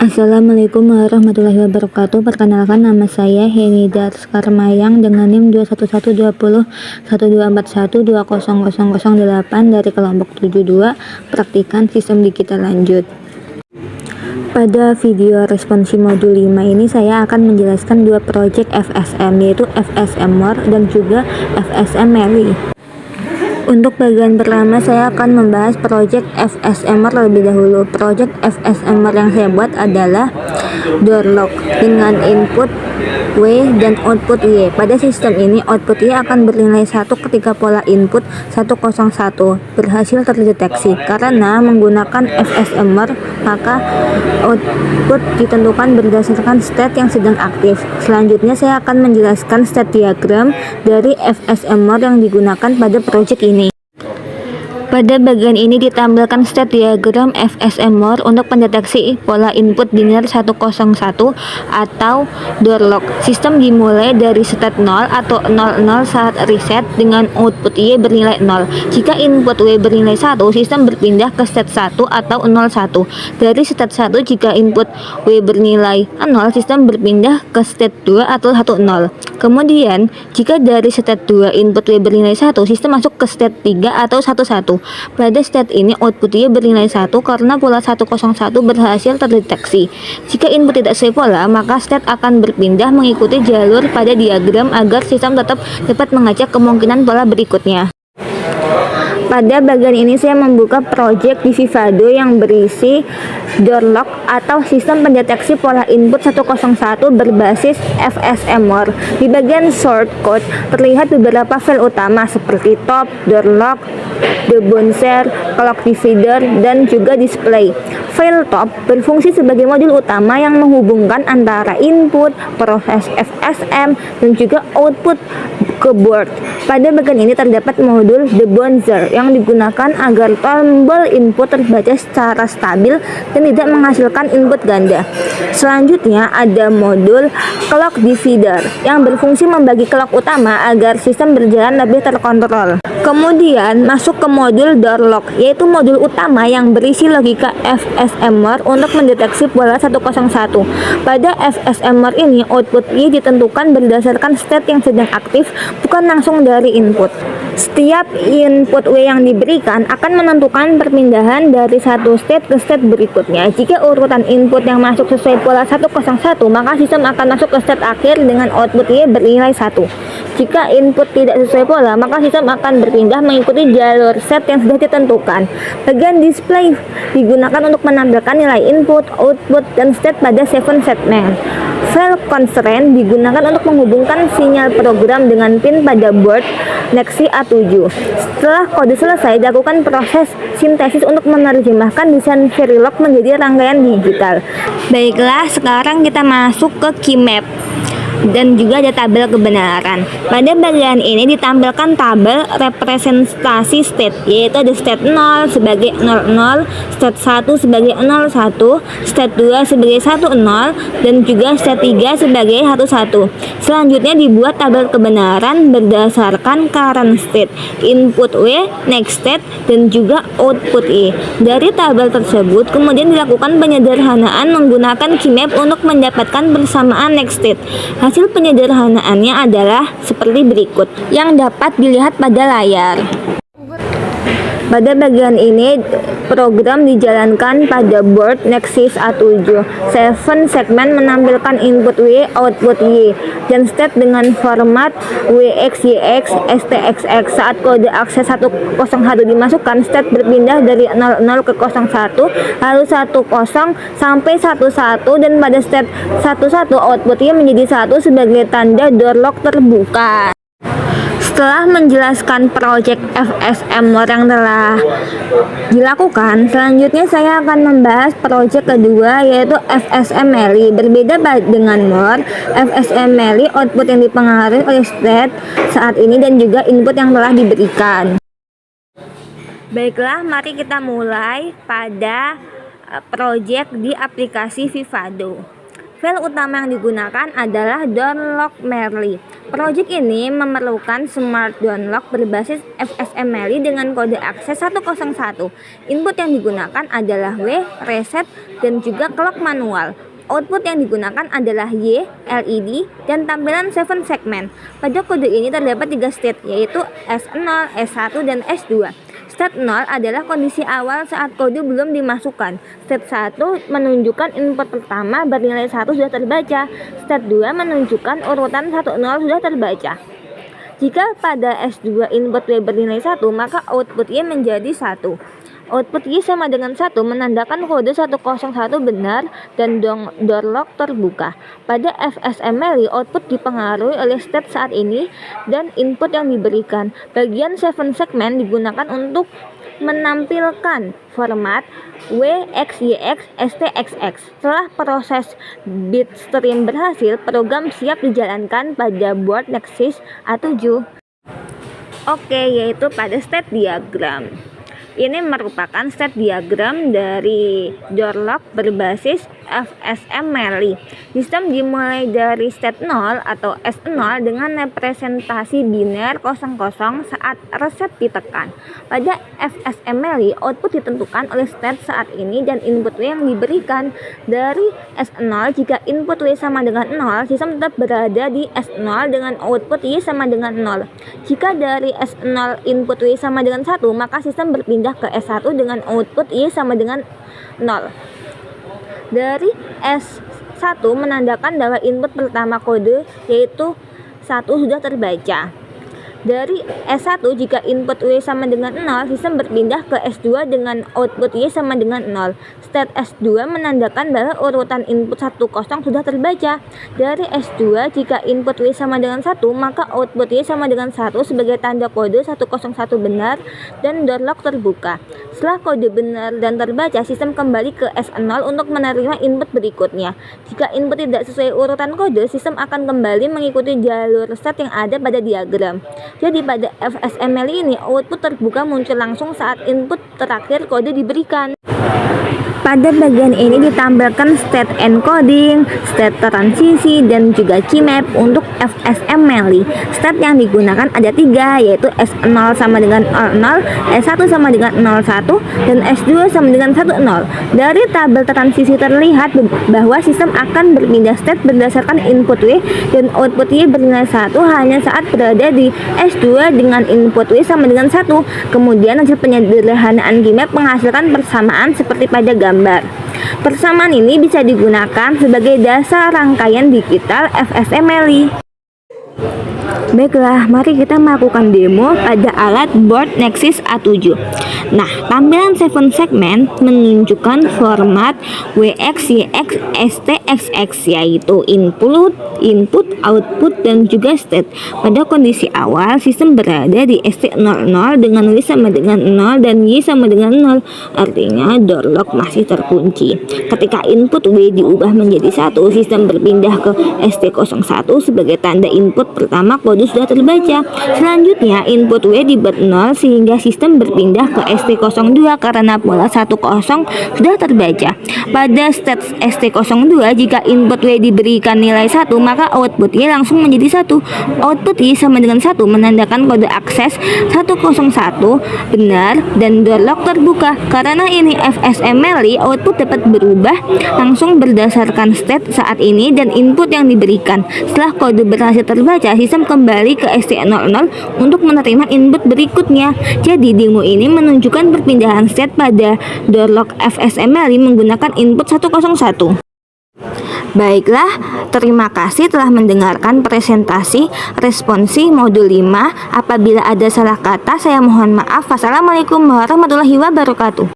Assalamualaikum warahmatullahi wabarakatuh. Perkenalkan, nama saya Henida Skarmayang dengan NIM 211201241200008 dari kelompok 72 Praktikan Sistem Digital Lanjut. Pada video responsi modul 5 ini saya akan menjelaskan dua proyek FSM, yaitu FSM More dan juga FSM Meli. Untuk bagian pertama saya akan membahas project FSMR terlebih dahulu. Project FSMR yang saya buat adalah door lock dengan input W dan output Y. Pada sistem ini output Y akan bernilai 1 ketika pola input 101 berhasil terdeteksi. Karena menggunakan FSMR, maka output ditentukan berdasarkan state yang sedang aktif. Selanjutnya saya akan menjelaskan state diagram dari FSMR yang digunakan pada project ini. Pada bagian ini ditampilkan state diagram FSMR untuk pendeteksi pola input linear 101 atau door lock. Sistem dimulai dari state 0 atau 00 saat reset dengan output Y bernilai 0. Jika input W bernilai 1, sistem berpindah ke state 1 atau 01. Dari state 1 jika input W bernilai 0, sistem berpindah ke state 2 atau 10. Kemudian, jika dari state 2 input W bernilai 1, sistem masuk ke state 3 atau 11. Pada state ini output Y bernilai 1 karena pola 101 berhasil terdeteksi. Jika input tidak sesuai pola, maka state akan berpindah mengikuti jalur pada diagram agar sistem tetap dapat mengacak kemungkinan pola berikutnya. Pada bagian ini saya membuka project di Vivado yang berisi door lock atau sistem pendeteksi pola input 101 berbasis FSMR. Di bagian shortcode terlihat beberapa file utama seperti top, door lock, debouncer, clock divider, dan juga display. File top berfungsi sebagai modul utama yang menghubungkan antara input, proses FSM, dan juga output ke board. Pada bagian ini terdapat modul debouncer yang digunakan agar tombol input terbaca secara stabil dan tidak menghasilkan input ganda. Selanjutnya ada modul clock divider yang berfungsi membagi clock utama agar sistem berjalan lebih terkontrol. Kemudian masuk ke modul door lock, yaitu modul utama yang berisi logika FSMR untuk mendeteksi pola 101. Pada FSMR ini output Y ditentukan berdasarkan state yang sedang aktif, bukan langsung dari input. Setiap input W yang diberikan akan menentukan perpindahan dari satu state ke state berikutnya. Jika urutan input yang masuk sesuai pola 101, maka sistem akan masuk ke state akhir dengan output Y bernilai 1. Jika input tidak sesuai pola, maka sistem akan berpindah mengikuti jalur set yang sudah ditentukan. Bagian display digunakan untuk menampilkan nilai input, output, dan state pada 7 segmen. File constraint digunakan untuk menghubungkan sinyal program dengan pin pada board Nexi A7. Setelah kode selesai, dilakukan proses sintesis untuk menerjemahkan desain Verilog menjadi rangkaian digital. Baiklah, sekarang kita masuk ke keymap dan juga ada tabel kebenaran. Pada bagian ini ditampilkan tabel representasi state, yaitu ada state 0 sebagai 00, state 1 sebagai 01, state 2 sebagai 10, dan juga state 3 sebagai 11. Selanjutnya dibuat tabel kebenaran berdasarkan current state, input W, next state, dan juga output Y. Dari tabel tersebut kemudian dilakukan penyederhanaan menggunakan keymap untuk mendapatkan persamaan next state. Hasil penyederhanaannya adalah seperti berikut yang dapat dilihat pada layar. Pada bagian ini program dijalankan pada board Nexus A7. 7 segmen menampilkan input W, output Y, dan state dengan format WXYX, STXX. Saat kode akses 101 dimasukkan, state berpindah dari 00 ke 01, lalu 10 sampai 11, dan pada state 11 output Y menjadi 1 sebagai tanda door lock terbuka. Setelah menjelaskan project FSM yang telah dilakukan, selanjutnya saya akan membahas project kedua, yaitu FSM Meli. Berbeda dengan More, FSM Meli output yang dipengaruhi oleh state saat ini dan juga input yang telah diberikan. Baiklah, mari kita mulai pada project di aplikasi Vivado. File utama yang digunakan adalah download Merely. Project ini memerlukan smart download berbasis FSMLI dengan kode akses 101. Input yang digunakan adalah W, reset, dan juga clock manual. Output yang digunakan adalah Y, LED, dan tampilan 7 segmen. Pada kode ini terdapat 3 state, yaitu S0, S1, dan S2. State 0 adalah kondisi awal saat kode belum dimasukkan. State 1 menunjukkan input pertama bernilai 1 sudah terbaca. State 2 menunjukkan urutan 10 sudah terbaca. Jika pada S2 input Y bernilai 1, maka output Y menjadi 1. Output Y sama dengan 1 menandakan kode 101 benar dan door lock terbuka. Pada FSMLI, output dipengaruhi oleh state saat ini dan input yang diberikan. Bagian 7 segmen digunakan untuk menampilkan format WXYX STXX. Setelah proses bitstream berhasil, program siap dijalankan pada board Nexus A7. Oke, yaitu pada state diagram. Ini merupakan state diagram dari door lock berbasis FSMLI. Sistem dimulai dari state 0 atau S0 dengan representasi biner 00 saat reset ditekan. Pada FSMLI, output ditentukan oleh state saat ini dan input W yang diberikan. Dari S0, jika input W sama dengan 0, sistem tetap berada di S0 dengan output Y sama dengan 0. Jika dari S0 input W sama dengan 1, maka sistem berpindah ke S1 dengan output Y sama dengan 0. Dari S1 menandakan bahwa input pertama kode yaitu 1 sudah terbaca. Dari S1 jika input W sama dengan 0, sistem berpindah ke S2 dengan output Y sama dengan 0. State S2 menandakan bahwa urutan input 10 sudah terbaca. Dari S2 jika input W sama dengan 1, maka output Y sama dengan 1 sebagai tanda kode 101 benar dan door lock terbuka. Setelah kode benar dan terbaca, sistem kembali ke S0 untuk menerima input berikutnya. Jika input tidak sesuai urutan kode, sistem akan kembali mengikuti jalur state yang ada pada diagram. Jadi pada FSMLI ini output terbuka muncul langsung saat input terakhir kode diberikan. Pada bagian ini ditampilkan state encoding, state transisi, dan juga keymap untuk FSMLI. State yang digunakan ada 3, yaitu S0 sama dengan 00, S1 sama dengan 01, dan S2 sama dengan 10. Dari tabel transisi terlihat bahwa sistem akan berpindah state berdasarkan input W dan output Y bernilai 1 hanya saat berada di S2 dengan input W sama dengan 1. Kemudian hasil penyederhanaan keymap menghasilkan persamaan seperti pada gambar. Persamaan ini bisa digunakan sebagai dasar rangkaian digital FSMLI. Baiklah, mari kita melakukan demo pada alat board Nexus A7. Nah, tampilan 7 segmen menunjukkan format WXYX STXX, yaitu input, output, dan juga state. Pada kondisi awal, sistem berada di ST00 dengan W sama dengan 0 dan Y sama dengan 0. Artinya door lock masih terkunci. Ketika input W diubah menjadi 1, sistem berpindah ke ST01 sebagai tanda input pertama kode sudah terbaca. Selanjutnya input W dibuat 0 sehingga sistem berpindah ke ST02 karena pola 10 sudah terbaca. Pada state ST02 jika input W diberikan nilai 1, maka output Y langsung menjadi 1. Output Y sama dengan 1 menandakan kode akses 101 benar dan door lock terbuka. Karena ini FSMLI, output dapat berubah langsung berdasarkan state saat ini dan input yang diberikan. Setelah kode berhasil terbaca, sistem kembali ke ST00 untuk menerima input berikutnya. Jadi demo ini menunjukkan perpindahan state pada door lock FSMLI menggunakan input 101. Baiklah, terima kasih telah mendengarkan presentasi responsi modul 5. Apabila ada salah kata, saya mohon maaf. Wassalamualaikum warahmatullahi wabarakatuh.